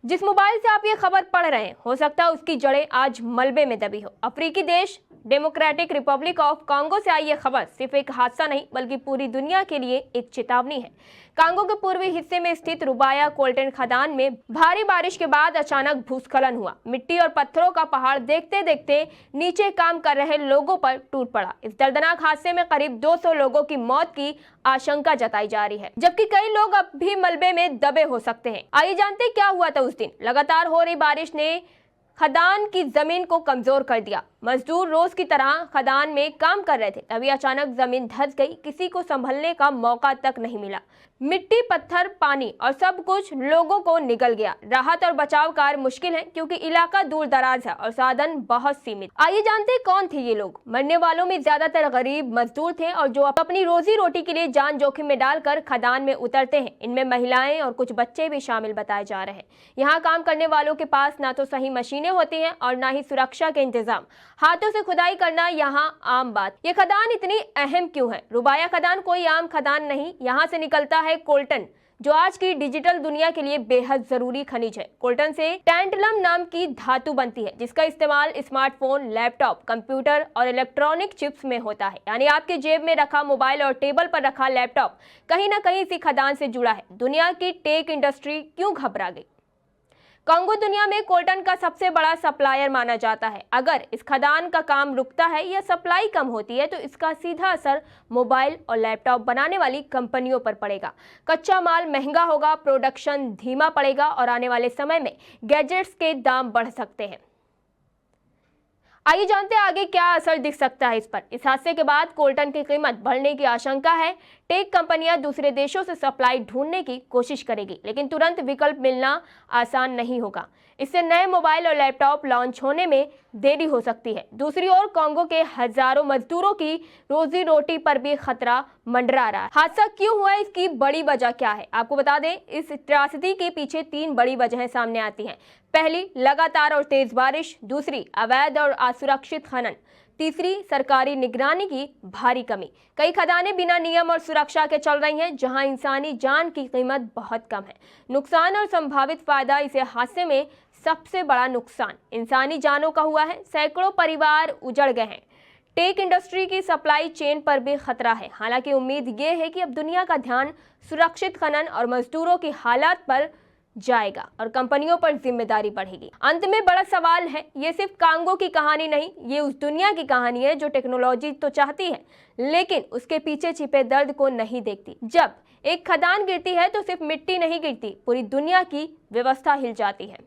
जिस मोबाइल से आप ये खबर पढ़ रहे हैं हो सकता है उसकी जड़ें आज मलबे में दबी हो। अफ्रीकी देश डेमोक्रेटिक रिपब्लिक ऑफ कांगो से आई ये खबर सिर्फ एक हादसा नहीं बल्कि पूरी दुनिया के लिए एक चेतावनी है। कांगो के पूर्वी हिस्से में स्थित रुबाया कोल्टन खदान में भारी बारिश के बाद अचानक भूस्खलन हुआ। मिट्टी और पत्थरों का पहाड़ देखते देखते नीचे काम कर रहे लोगों पर टूट पड़ा। इस दर्दनाक हादसे में करीब 200 लोगों की मौत की आशंका जताई जा रही है, जबकि कई लोग अब भी मलबे में दबे हो सकते हैं। आइए जानते क्या हुआ था उस दिन। लगातार हो रही बारिश ने खदान की जमीन को कमजोर कर दिया। मजदूर रोज की तरह खदान में काम कर रहे थे, तभी अचानक जमीन धंस गई। किसी को संभलने का मौका तक नहीं मिला। मिट्टी, पत्थर, पानी और सब कुछ लोगों को निगल गया। राहत और बचाव कार्य मुश्किल है क्योंकि इलाका दूर दराज है और साधन बहुत सीमित। आइए जानते कौन थे ये लोग। मरने वालों में ज्यादातर गरीब मजदूर थे और जो अपनी रोजी रोटी के लिए जान जोखिम में डालकर खदान में उतरते हैं। इनमें महिलाएं और कुछ बच्चे भी शामिल बताए जा रहे हैं। यहाँ काम करने वालों के पास ना तो सही मशीनें होती हैं और ना ही सुरक्षा के इंतजाम। हाथों से खुदाई करना यहाँ आम बात। ये खदान इतनी अहम क्यों है? रुबाया खदान कोई आम खदान नहीं। यहाँ से निकलता है कोल्टन, जो आज की डिजिटल दुनिया के लिए बेहद जरूरी खनिज है। कोल्टन से टैंटलम नाम की धातु बनती है, जिसका इस्तेमाल स्मार्टफोन, लैपटॉप, कंप्यूटर और इलेक्ट्रॉनिक चिप्स में होता है। यानी आपके जेब में रखा मोबाइल और टेबल पर रखा लैपटॉप कहीं ना कहीं इसी खदान से जुड़ा है। दुनिया की टेक इंडस्ट्री क्यों घबरा गई? कांगो दुनिया में कोल्टन का सबसे बड़ा सप्लायर माना जाता है। अगर इस खदान का काम रुकता है या सप्लाई कम होती है तो इसका सीधा असर मोबाइल और लैपटॉप बनाने वाली कंपनियों पर पड़ेगा। कच्चा माल महंगा होगा, प्रोडक्शन धीमा पड़ेगा और आने वाले समय में गैजेट्स के दाम बढ़ सकते हैं। आइए जानते हैं आगे क्या असर दिख सकता है इस पर। इस हादसे के बाद कोल्टन की कीमत बढ़ने की आशंका है। टेक कंपनियां दूसरे देशों से सप्लाई ढूंढने की कोशिश करेगी, लेकिन तुरंत विकल्प मिलना आसान नहीं होगा। इससे नए मोबाइल और लैपटॉप लॉन्च होने में देरी हो सकती है। दूसरी ओर कांगो के हजारों मजदूरों की रोजी रोटी पर भी खतरा मंडरा रहा है। हादसा क्यों हुआ, इसकी बड़ी वजह क्या है? आपको बता दें, इस त्रासदी के पीछे 3 बड़ी वजहें सामने आती हैं। पहली, लगातार और तेज बारिश। दूसरी, अवैध और असुरक्षित खनन। तीसरी, सरकारी निगरानी की भारी कमी। कई खदानें बिना नियम और सुरक्षा के चल रही हैं, जहां इंसानी जान की कीमत बहुत कम है। नुकसान और संभावित फायदा। इस हादसे में सबसे बड़ा नुकसान इंसानी जानों का हुआ है। सैकड़ों परिवार उजड़ गए हैं। टेक इंडस्ट्री की सप्लाई चेन पर भी खतरा है। हालांकि उम्मीद ये है कि अब दुनिया का ध्यान सुरक्षित खनन और मजदूरों की हालात पर जाएगा और कंपनियों पर जिम्मेदारी बढ़ेगी। अंत में बड़ा सवाल है, ये सिर्फ कांगो की कहानी नहीं, ये उस दुनिया की कहानी है जो टेक्नोलॉजी तो चाहती है लेकिन उसके पीछे छिपे दर्द को नहीं देखती। जब एक खदान गिरती है तो सिर्फ मिट्टी नहीं गिरती, पूरी दुनिया की व्यवस्था हिल जाती है।